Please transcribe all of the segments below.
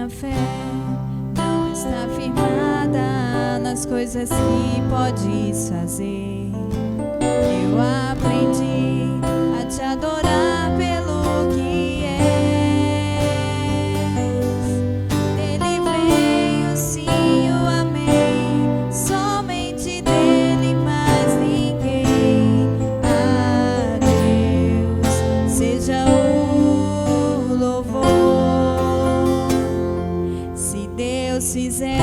fé não está firmada nas coisas que podes fazer. Eu aprendi a te adorar pelo que és. Dele vem o sim, o amém, somente dele, mais ninguém. A Deus seja o louvor. Se Deus fizer,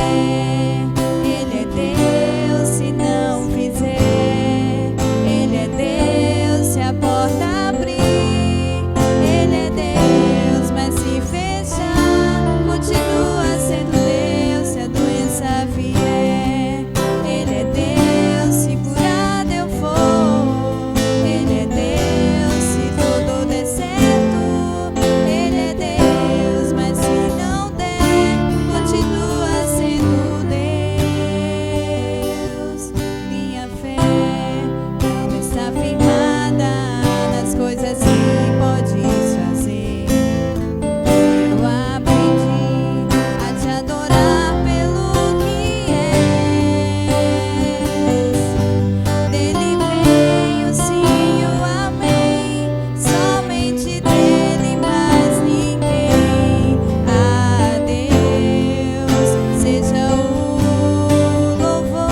Ele é Deus. Se não fizer, Ele é Deus. Se a porta abrir, Ele é Deus. Mas se fechar, continua sendo Deus. Se a doença vier, Ele é Deus. Se curado eu for, Ele é Deus. Se tudo der certo, Ele é Deus. Mas se não der, continua sendo Deus. Minha fé não está firmada nas coisas que podes fazer. Eu aprendi a te adorar pelo que és. Dele vem o sim, o amém, somente dele, mais ninguém. A Deus seja o louvor.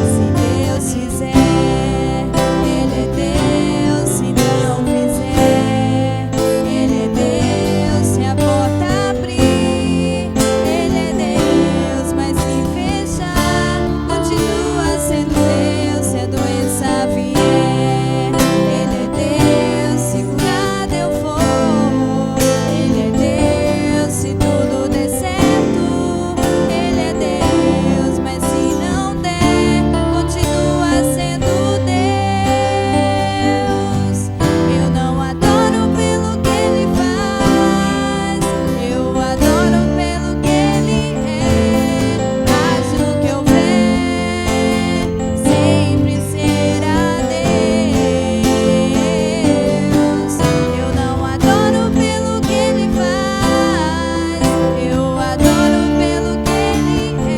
Se Deus fizer, Ele é Deus. Se não fizer, Ele é Deus. Se a porta abrir, Ele é Deus. Mas se fechar, continua sendo Deus. Se a doença vier, Ele é Deus. Se curado eu for, Ele é Deus. Se tudo der certo, Ele é Deus. Mas se não der, continua sendo Deus. Eu não adoro pelo que Ele faz, eu adoro pelo que Ele é. Acho que eu ver, sempre será Deus. Eu não adoro pelo que Ele faz, eu adoro pelo que Ele é.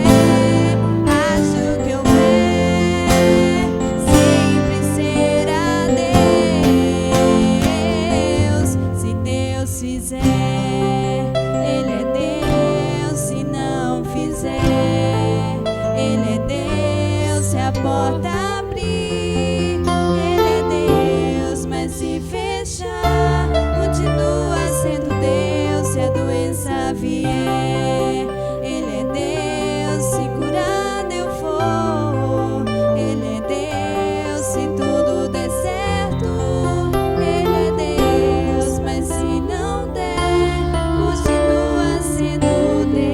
Acho que eu ver, sempre será Deus. Se Deus fizer, Ele é Deus. Se não fizer, Ele é Deus. Se a porta abrir, Ele é Deus. Mas se fechar, continua sendo Deus. Se a doença vier, Ele é Deus. Se curado eu for, Ele é Deus. Se tudo der certo, Ele é Deus. Mas se não der, continua sendo Deus.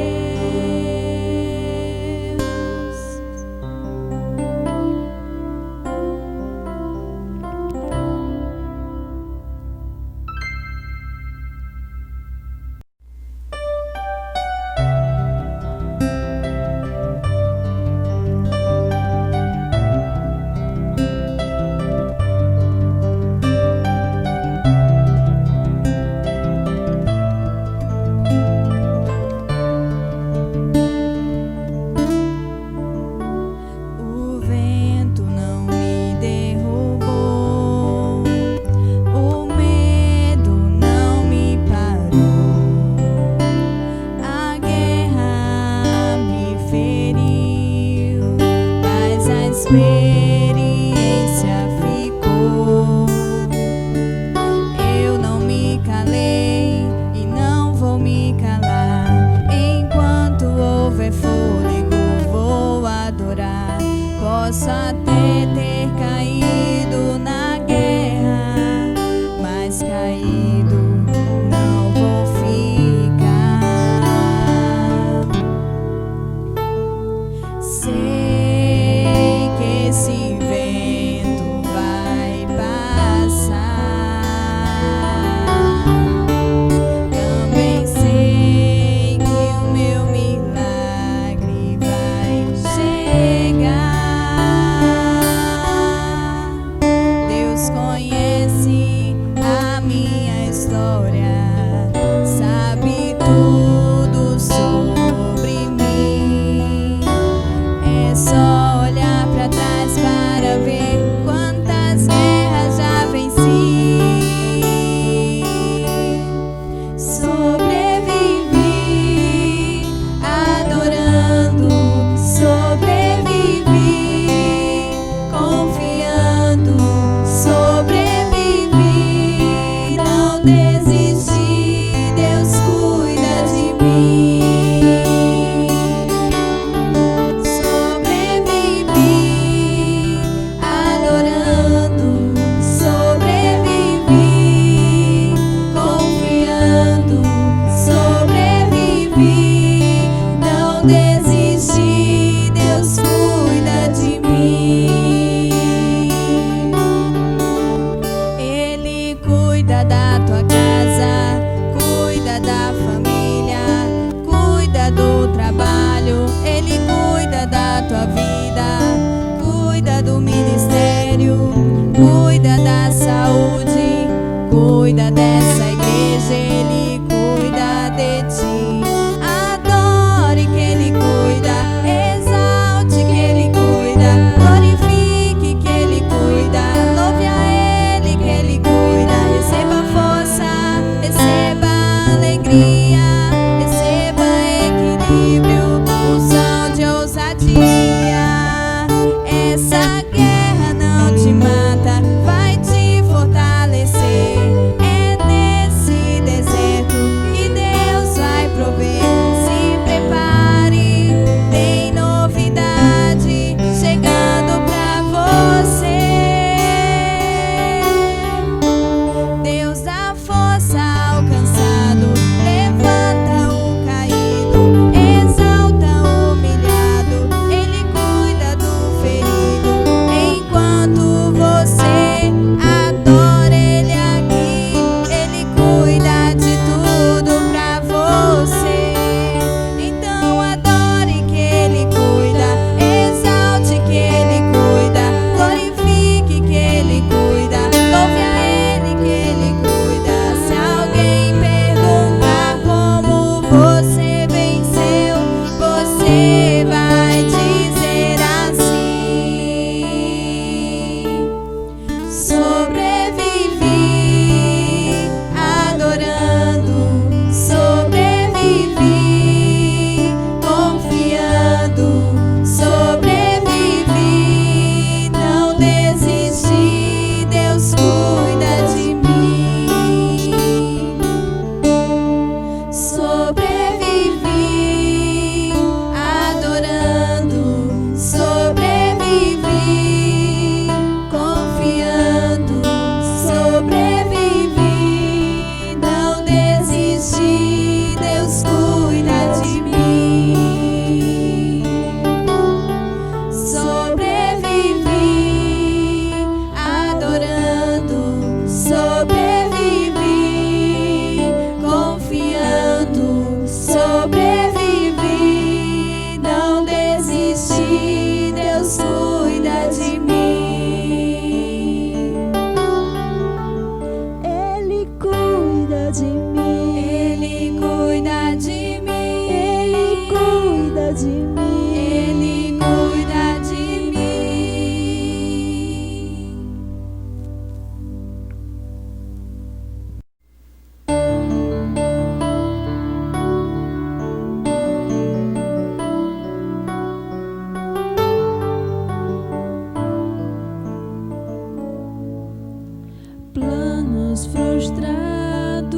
sonhos frustrados,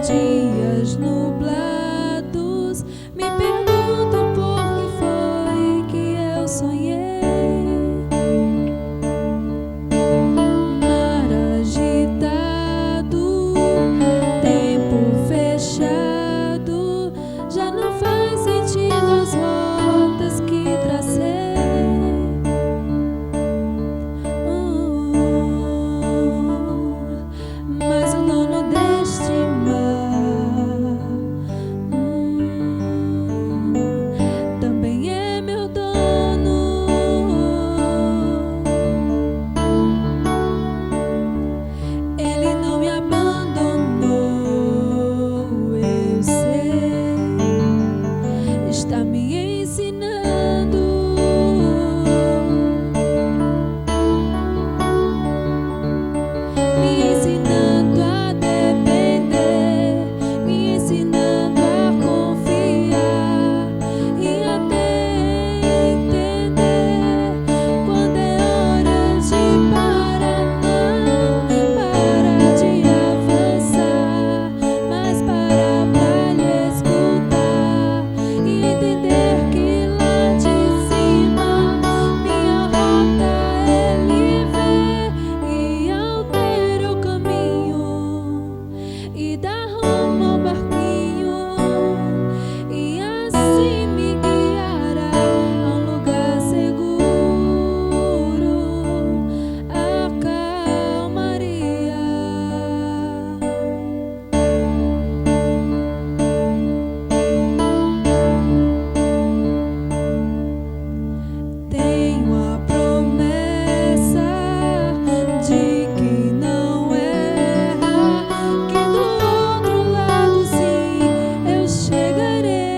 dias nublados, me perguntam por que foi que eu sonhei. Mar agitado, tempo fechado, já não faz sentido as rotas que tracei. Mas o dono deste mar também é meu dono. Ele não me abandonou, eu sei, está me ensinando. Me ensinando a depender, me ensinando a confiar e até entender quando é hora de parar, não parar de avançar, mas parar pra lhe escutar e entender que lá de cima minha rota ele vê e altera o caminho e dá rumo ao barquinho, e assim me guiará a um lugar seguro, a calmaria. Tenho a promessa de que não erra, que do outro lado sim eu chegarei.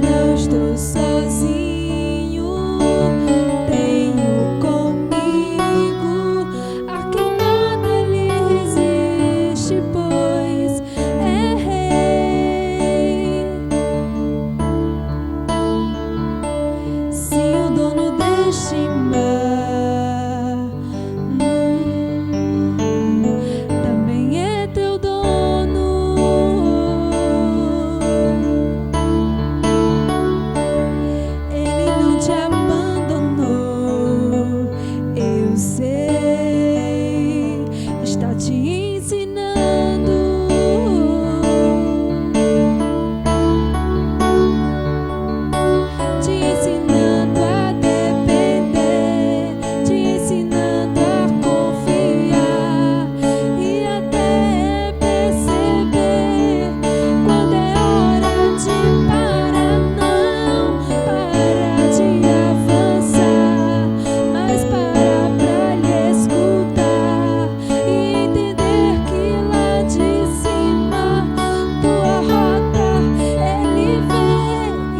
Não estou sozinho, tenho comigo a quem nada lhe resiste, pois é rei. Sim, o dono deste mar também é teu dono. Ele não te abandonou, eu sei, está te ensinando. Te ensinando a depender, te ensinando a confiar e até perceber quando é hora de parar, não parar de avançar, mas parar pra lhe escutar e entender que lá de cima tua rota ele vê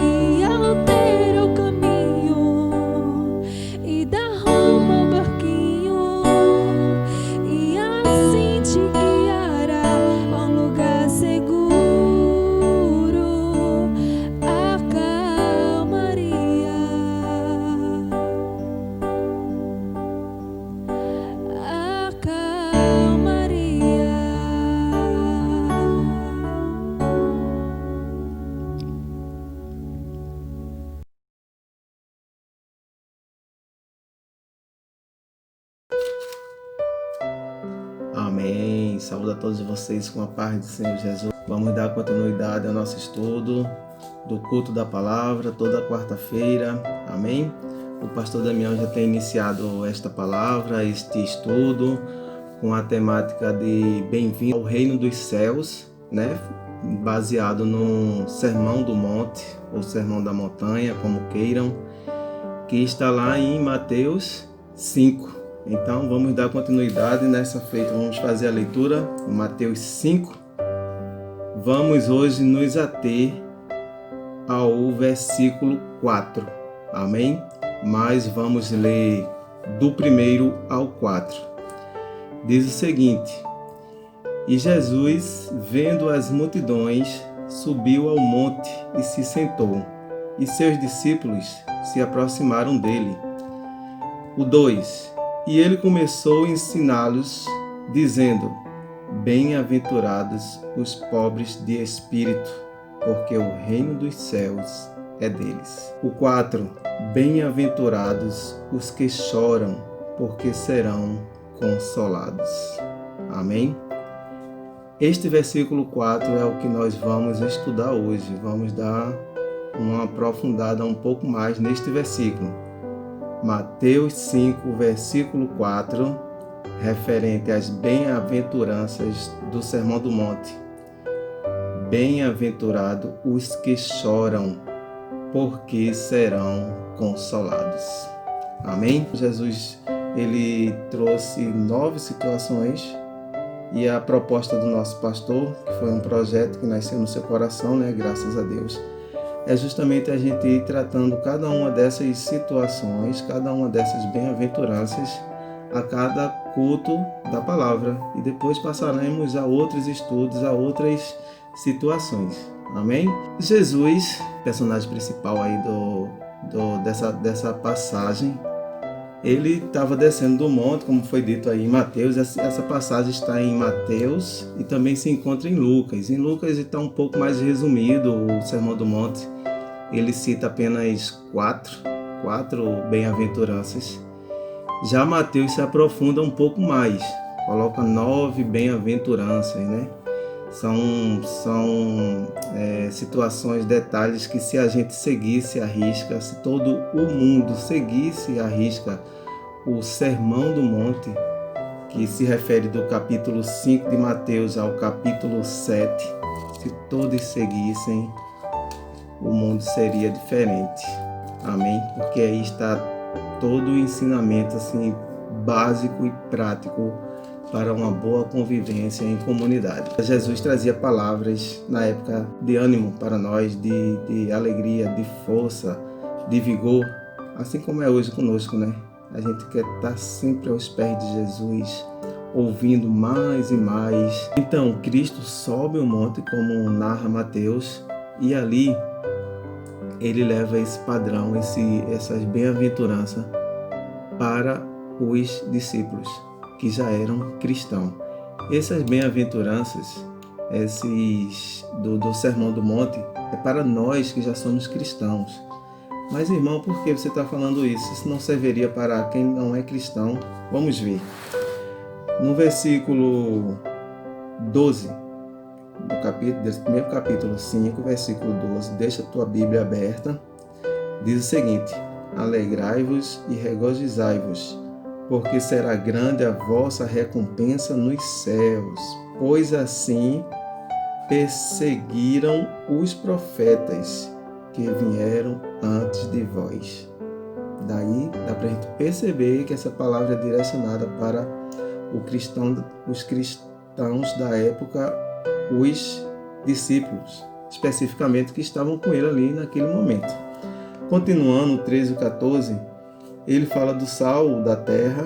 e altera o caminho e dá rumo ao barquinho, e assim te guiará a um lugar seguro, a calmaria, a calmaria. Amém. Saúdo a todos vocês com a paz do Senhor Jesus. Vamos dar continuidade ao nosso estudo do culto da palavra toda quarta-feira. Amém. O pastor Damião já tem iniciado esta palavra, este estudo, com a temática de Bem-vindo ao Reino dos Céus, né? Baseado no Sermão do Monte, ou Sermão da Montanha, como queiram, que está lá em Mateus 5. Então, vamos dar continuidade nessa feita. Vamos fazer a leitura de Mateus 5. Vamos hoje nos ater ao versículo 4. Amém? Mas vamos ler do 1 ao 4. Diz o seguinte: E Jesus, vendo as multidões, subiu ao monte e se sentou, e seus discípulos se aproximaram dele. O 2. E ele começou a ensiná-los, dizendo: Bem-aventurados os pobres de espírito, porque o reino dos céus é deles. O 4. Bem-aventurados os que choram, porque serão consolados. Amém? Este versículo 4 é o que nós vamos estudar hoje. Vamos dar uma aprofundada um pouco mais neste versículo. Mateus 5, versículo 4, referente às bem-aventuranças do Sermão do Monte. Bem-aventurados os que choram, porque serão consolados. Amém? Jesus, ele trouxe 9 situações e a proposta do nosso pastor, que foi um projeto que nasceu no seu coração, né? Graças a Deus, é justamente a gente ir tratando cada uma dessas situações, cada uma dessas bem-aventuranças a cada culto da palavra e depois passaremos a outros estudos, a outras situações. Amém? Jesus, personagem principal aí dessa passagem, ele estava descendo do monte, como foi dito aí em Mateus. Essa passagem está em Mateus e também se encontra em Lucas. Em Lucas está um pouco mais resumido o Sermão do Monte. Ele cita apenas quatro bem-aventuranças. Já Mateus se aprofunda um pouco mais, coloca 9 bem-aventuranças, né? São situações, detalhes que se a gente seguisse à risca, se todo o mundo seguisse à risca o Sermão do Monte, que se refere do capítulo 5 de Mateus ao capítulo 7, se todos seguissem, o mundo seria diferente. Amém? Porque aí está todo o ensinamento assim, básico e prático para uma boa convivência em comunidade. Jesus trazia palavras na época de ânimo para nós, de alegria, de força, de vigor, assim como é hoje conosco, né? A gente quer estar sempre aos pés de Jesus, ouvindo mais e mais. Então, Cristo sobe o monte, como narra Mateus, e ali ele leva esse padrão, essas bem-aventuranças para os discípulos que já eram cristãos. Essas bem-aventuranças, do Sermão do Monte, é para nós que já somos cristãos. Mas, irmão, por que você está falando isso? Isso não serviria para quem não é cristão? Vamos ver. No versículo 12, desse primeiro capítulo 5, versículo 12, deixa a tua Bíblia aberta, diz o seguinte: Alegrai-vos e regozijai-vos, porque será grande a vossa recompensa nos céus, pois assim perseguiram os profetas que vieram antes de vós. Daí dá para a gente perceber que essa palavra é direcionada para os cristãos da época, os discípulos, especificamente que estavam com ele ali naquele momento. Continuando, 13 e 14, ele fala do sal da terra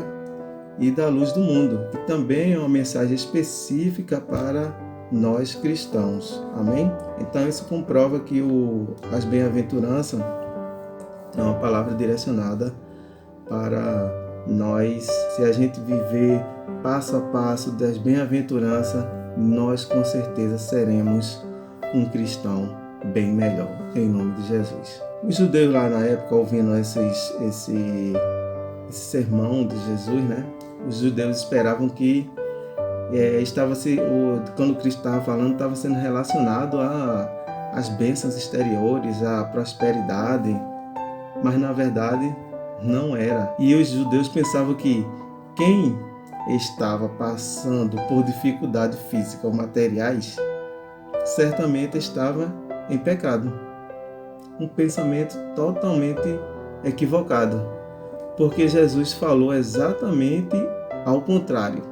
e da luz do mundo, que também é uma mensagem específica para nós cristãos. Amém? Então isso comprova que as bem-aventuranças é uma palavra direcionada para nós. Se a gente viver passo a passo das bem-aventuranças, nós com certeza seremos um cristão bem melhor, em nome de Jesus. Os judeus lá na época, ouvindo esse sermão de Jesus, né? Os judeus esperavam que quando Cristo estava falando, estava sendo relacionado às bênçãos exteriores, à prosperidade, mas na verdade não era. E os judeus pensavam que quem estava passando por dificuldade física ou materiais, certamente estava em pecado. Um pensamento totalmente equivocado, porque Jesus falou exatamente ao contrário.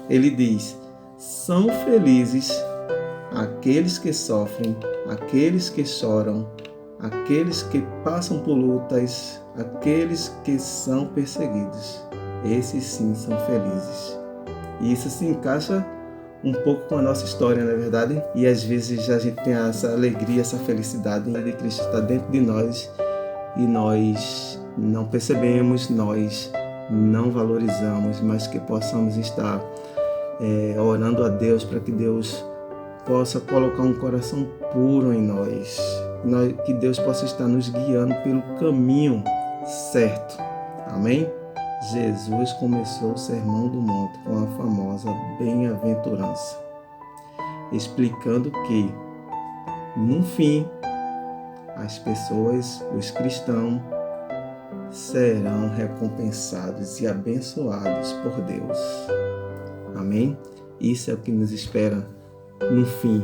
Ele diz: são felizes aqueles que sofrem, aqueles que choram, aqueles que passam por lutas, aqueles que são perseguidos. Esses sim são felizes. E isso se encaixa um pouco com a nossa história, não é verdade? E às vezes a gente tem essa alegria, essa felicidade de Cristo estar dentro de nós e nós não percebemos, nós não valorizamos, mas que possamos estar orando a Deus para que Deus possa colocar um coração puro em nós, que Deus possa estar nos guiando pelo caminho certo. Amém? Jesus começou o Sermão do Monte com a famosa bem-aventurança, explicando que, no fim, as pessoas, os cristãos, serão recompensados e abençoados por Deus. Amém? Isso é o que nos espera no fim.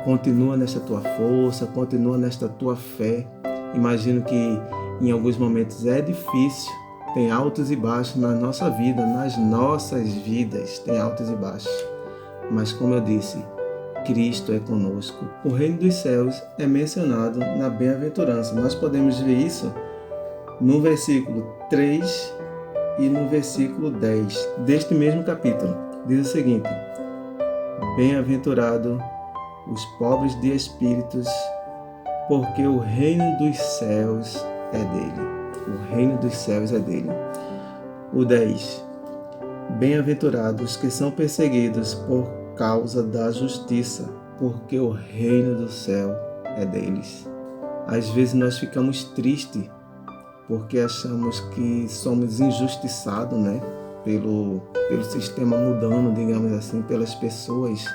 Continua nesta tua força, continua nesta tua fé. Imagino que em alguns momentos é difícil, tem altos e baixos na nossa vida, nas nossas vidas, tem altos e baixos. Mas como eu disse, Cristo é conosco. O reino dos céus é mencionado na bem-aventurança. Nós podemos ver isso no versículo 3 e no versículo 10 deste mesmo capítulo. Diz o seguinte: bem-aventurado os pobres de espíritos, porque o reino dos céus é dele. O reino dos céus é dele. O 10. Bem-aventurados que são perseguidos por causa da justiça, porque o reino do céu é deles. Às vezes nós ficamos tristes porque achamos que somos injustiçados, né? Pelo sistema mudando, digamos assim, pelas pessoas,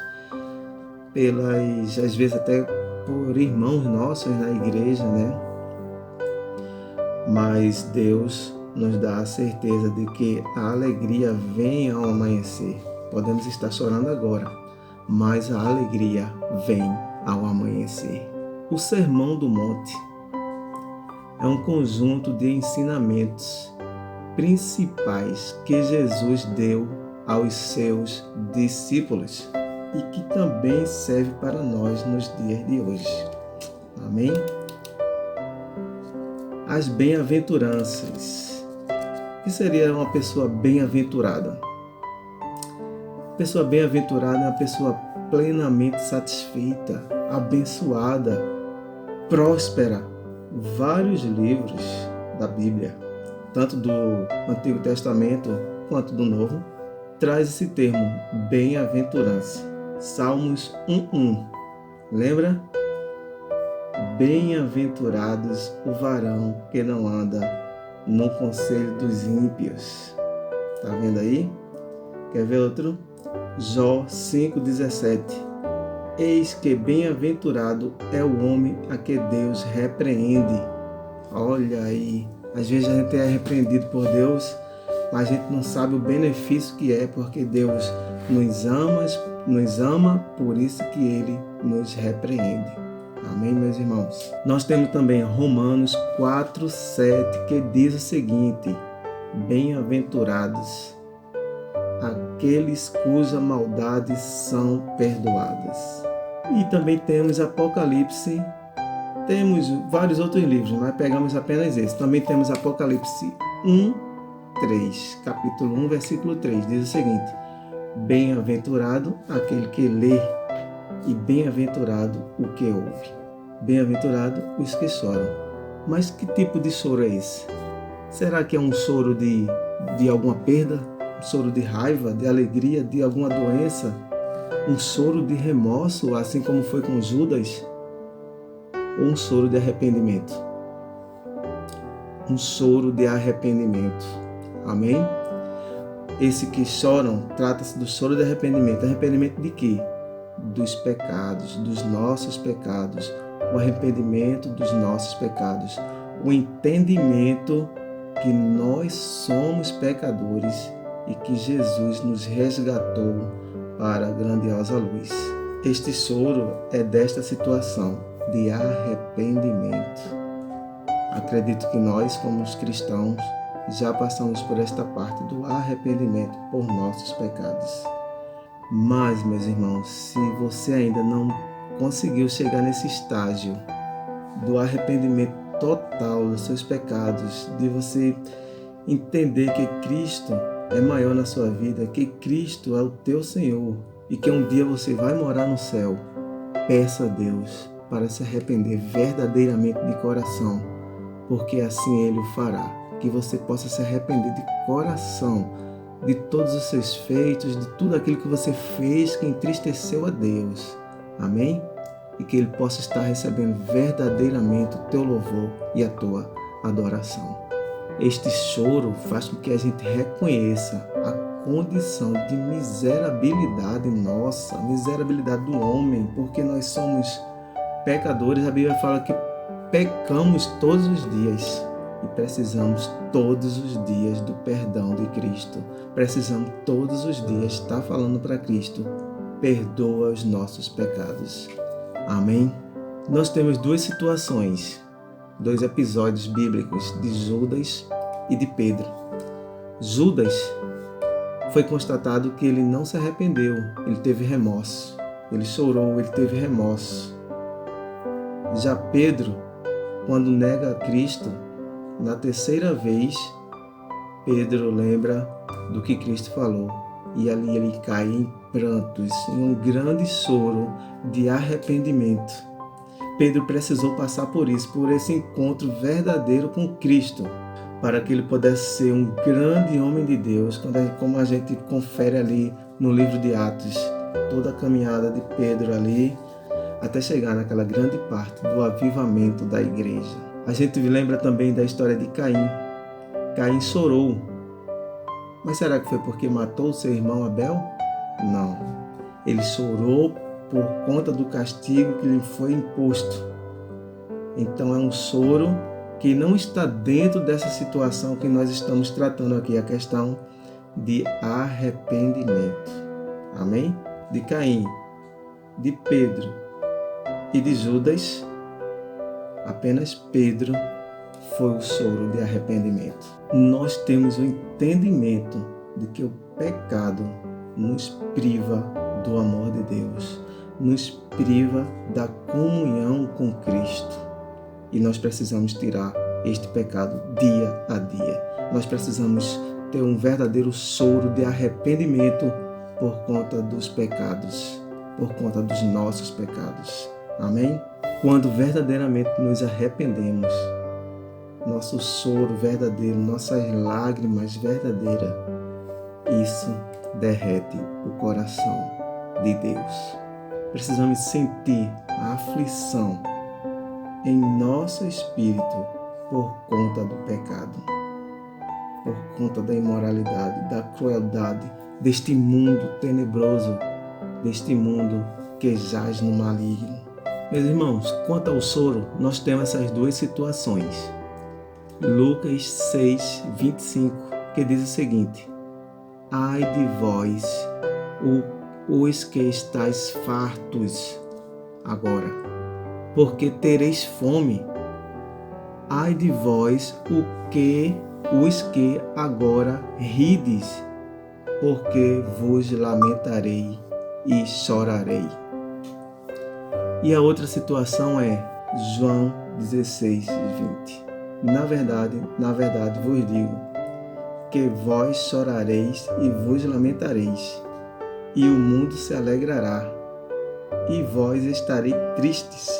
às vezes até por irmãos nossos na igreja, né? Mas Deus nos dá a certeza de que a alegria vem ao amanhecer. Podemos estar chorando agora, mas a alegria vem ao amanhecer. O Sermão do Monte é um conjunto de ensinamentos principais que Jesus deu aos seus discípulos e que também serve para nós nos dias de hoje. Amém? As bem-aventuranças. O que seria uma pessoa bem-aventurada? Pessoa bem-aventurada é uma pessoa plenamente satisfeita, abençoada, próspera. Vários livros da Bíblia, tanto do Antigo Testamento quanto do Novo, traz esse termo, bem-aventurança. Salmos 1:1. Lembra? Bem-aventurados o varão que não anda no conselho dos ímpios. Tá vendo aí? Quer ver outro? Jó 5:17. Eis que bem-aventurado é o homem a que Deus repreende. Olha aí, às vezes a gente é repreendido por Deus, mas a gente não sabe o benefício que é, porque Deus nos ama, por isso que Ele nos repreende. Amém, meus irmãos? Nós temos também Romanos 4:7, que diz o seguinte: bem-aventurados aqueles cuja maldades são perdoadas. E também temos Apocalipse, temos vários outros livros, mas pegamos apenas esse. Também temos Apocalipse 1:3, capítulo 1, versículo 3, diz o seguinte: bem-aventurado aquele que lê e bem-aventurado o que ouve. Bem-aventurado os que choram. Mas que tipo de choro é esse? Será que é um choro de alguma perda? Um choro de raiva, de alegria, de alguma doença? Um choro de remorso, assim como foi com Judas? Ou um choro de arrependimento? Um choro de arrependimento. Amém? Esse que choram, trata-se do choro de arrependimento. Arrependimento de quê? Dos pecados, dos nossos pecados. O arrependimento dos nossos pecados. O entendimento que nós somos pecadores e que Jesus nos resgatou para a grandiosa luz. Este choro é desta situação de arrependimento. Acredito que nós, como os cristãos, já passamos por esta parte do arrependimento por nossos pecados. Mas, meus irmãos, se você ainda não conseguiu chegar nesse estágio do arrependimento total dos seus pecados, de você entender que Cristo é maior na sua vida, que Cristo é o teu Senhor e que um dia você vai morar no céu, peça a Deus para se arrepender verdadeiramente de coração, porque assim Ele o fará. que você possa se arrepender de coração de todos os seus feitos, de tudo aquilo que você fez que entristeceu a Deus. Amém? E que Ele possa estar recebendo verdadeiramente o teu louvor e a tua adoração. Este choro faz com que a gente reconheça a condição de miserabilidade nossa, miserabilidade do homem, porque nós somos pecadores. A Bíblia fala que pecamos todos os dias e precisamos todos os dias do perdão de Cristo. Precisamos todos os dias estar falando para Cristo: perdoa os nossos pecados. Amém? Nós temos duas situações, dois episódios bíblicos de Judas e de Pedro. Judas foi constatado que ele não se arrependeu, ele teve remorso, ele chorou, ele teve remorso. Já Pedro, quando nega a Cristo, na terceira vez, Pedro lembra do que Cristo falou e ali ele cai em prantos, em um grande choro de arrependimento. Pedro precisou passar por isso, por esse encontro verdadeiro com Cristo, para que ele pudesse ser um grande homem de Deus, como a gente confere ali no livro de Atos, toda a caminhada de Pedro ali, até chegar naquela grande parte do avivamento da igreja. A gente lembra também da história de Caim. Caim chorou. Mas será que foi porque matou seu irmão Abel? Não. Ele chorou por conta do castigo que lhe foi imposto. Então é um choro que não está dentro dessa situação que nós estamos tratando aqui, a questão de arrependimento. Amém? De Caim, de Pedro e de Judas, apenas Pedro foi o choro de arrependimento. Nós temos o entendimento de que o pecado nos priva do amor de Deus, nos priva da comunhão com Cristo. E nós precisamos tirar este pecado dia a dia. Nós precisamos ter um verdadeiro choro de arrependimento por conta dos pecados, por conta dos nossos pecados. Amém? Quando verdadeiramente nos arrependemos, nosso choro verdadeiro, nossas lágrimas verdadeiras, isso derrete o coração de Deus. Precisamos sentir a aflição em nosso espírito por conta do pecado, por conta da imoralidade, da crueldade, deste mundo tenebroso, deste mundo que jaz no maligno. Meus irmãos, quanto ao choro, nós temos essas duas situações. Lucas 6, 25, que diz o seguinte: ai de vós, os que estáis fartos agora, porque tereis fome. Ai de vós, os que agora rides, porque vos lamentarei e chorarei. E a outra situação é João 16, 20. Na verdade vos digo, que vós chorareis e vos lamentareis, e o mundo se alegrará, e vós estareis tristes,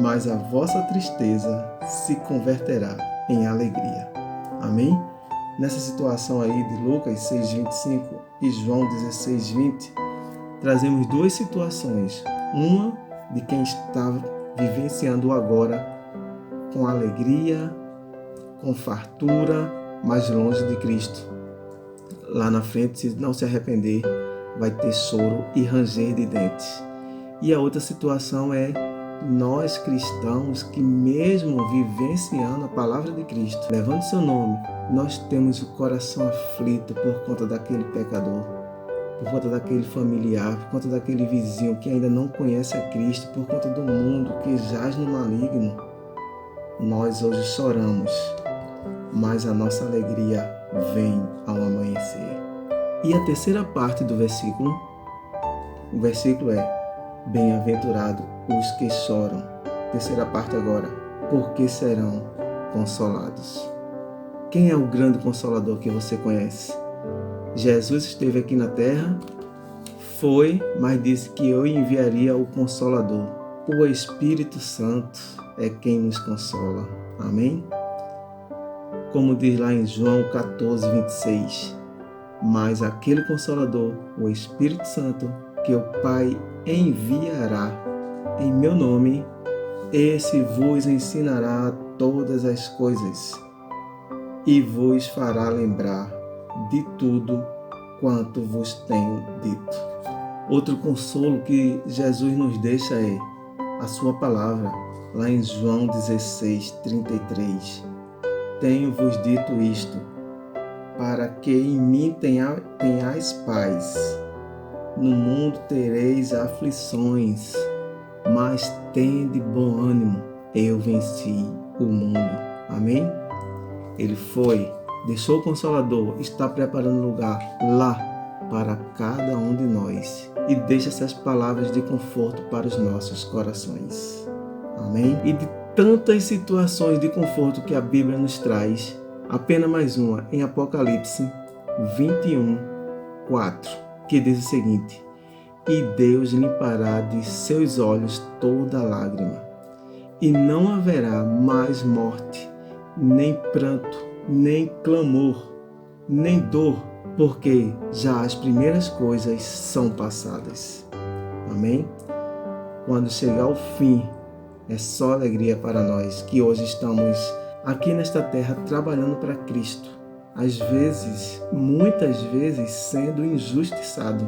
mas a vossa tristeza se converterá em alegria. Amém? Nessa situação aí de Lucas 6:25 e João 16:20, trazemos duas situações. Uma de quem está vivenciando agora com alegria, com fartura, mas longe de Cristo. Lá na frente, se não se arrepender, vai ter choro e ranger de dentes. E a outra situação é nós cristãos que, mesmo vivenciando a palavra de Cristo, levando seu nome, nós temos o coração aflito por conta daquele pecador, por conta daquele familiar, por conta daquele vizinho que ainda não conhece a Cristo, por conta do mundo que jaz no maligno. Nós hoje choramos, mas a nossa alegria vem ao amanhecer. E a terceira parte do versículo, o versículo é: bem-aventurado os que choram. Terceira parte agora: porque serão consolados. Quem é o grande consolador que você conhece? Jesus esteve aqui na terra, foi, mas disse que eu enviaria o Consolador. O Espírito Santo é quem nos consola. Amém? como diz lá em João 14, 26. Mas aquele Consolador, o Espírito Santo, que o Pai enviará em meu nome, esse vos ensinará todas as coisas e vos fará lembrar de tudo quanto vos tenho dito. Outro consolo que Jesus nos deixa é a sua palavra, lá em João 16, 33. Tenho-vos dito isto, para que em mim tenhais paz. No mundo tereis aflições, mas tende bom ânimo, eu venci o mundo. Amém? Ele deixou o Consolador, está preparando lugar lá para cada um de nós e deixa essas palavras de conforto para os nossos corações. Amém? E de tantas situações de conforto que a Bíblia nos traz, apenas mais uma, em Apocalipse 21, 4, que diz o seguinte: e Deus limpará de seus olhos toda lágrima, e não haverá mais morte, nem pranto, nem clamor, nem dor, porque já as primeiras coisas são passadas. Amém? Quando chegar o fim, é só alegria para nós que hoje estamos aqui nesta terra trabalhando para Cristo. Às vezes, muitas vezes, sendo injustiçado,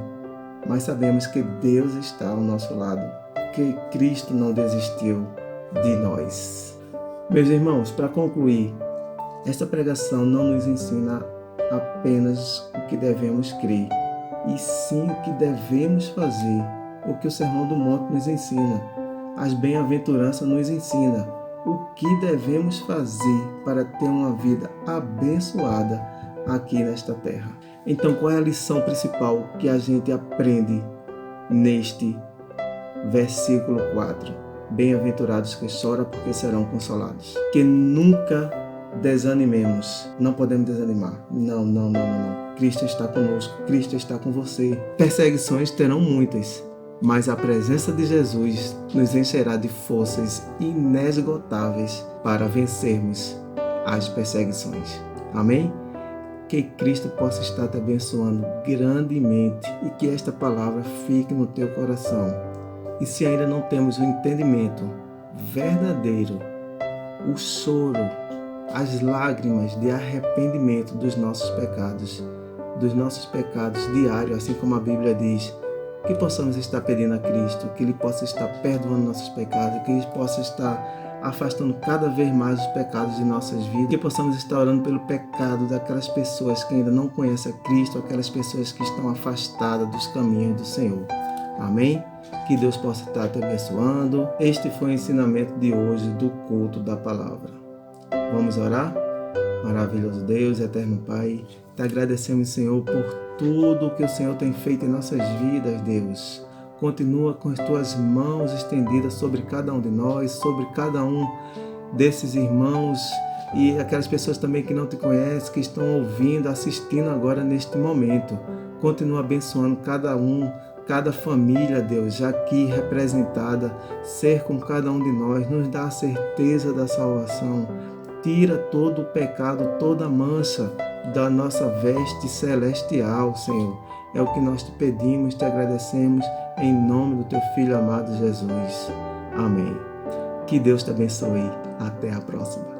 mas sabemos que Deus está ao nosso lado, que Cristo não desistiu de nós. Meus irmãos, para concluir, esta pregação não nos ensina apenas o que devemos crer, e sim o que devemos fazer, o que o Sermão do Monte nos ensina. As bem-aventuranças nos ensina o que devemos fazer para ter uma vida abençoada aqui nesta terra. Então, qual é a lição principal que a gente aprende neste versículo 4? Bem-aventurados que choram, porque serão consolados. Que nunca desanimemos. Não podemos desanimar. Não. Cristo está conosco. Cristo está com você. Perseguições terão muitas, mas a presença de Jesus nos encherá de forças inesgotáveis para vencermos as perseguições. Amém? Que Cristo possa estar te abençoando grandemente e que esta palavra fique no teu coração. E se ainda não temos o entendimento verdadeiro, o choro, as lágrimas de arrependimento dos nossos pecados diários, assim como a Bíblia diz, que possamos estar pedindo a Cristo, que Ele possa estar perdoando nossos pecados, que Ele possa estar afastando cada vez mais os pecados de nossas vidas, que possamos estar orando pelo pecado daquelas pessoas que ainda não conhecem a Cristo, aquelas pessoas que estão afastadas dos caminhos do Senhor. Amém? Que Deus possa estar te abençoando. Este foi o ensinamento de hoje do culto da palavra. Vamos orar? Maravilhoso Deus, eterno Pai, te agradecemos, Senhor, por tudo que o Senhor tem feito em nossas vidas, Deus. Continua com as tuas mãos estendidas sobre cada um de nós, sobre cada um desses irmãos e aquelas pessoas também que não te conhecem, que estão ouvindo, assistindo agora neste momento. Continua abençoando cada um, cada família, Deus, já aqui representada, ser com cada um de nós, nos dá a certeza da salvação. Tira todo o pecado, toda a mancha da nossa veste celestial, Senhor. É o que nós te pedimos, te agradecemos, em nome do teu Filho amado Jesus. Amém. Que Deus te abençoe. Até a próxima.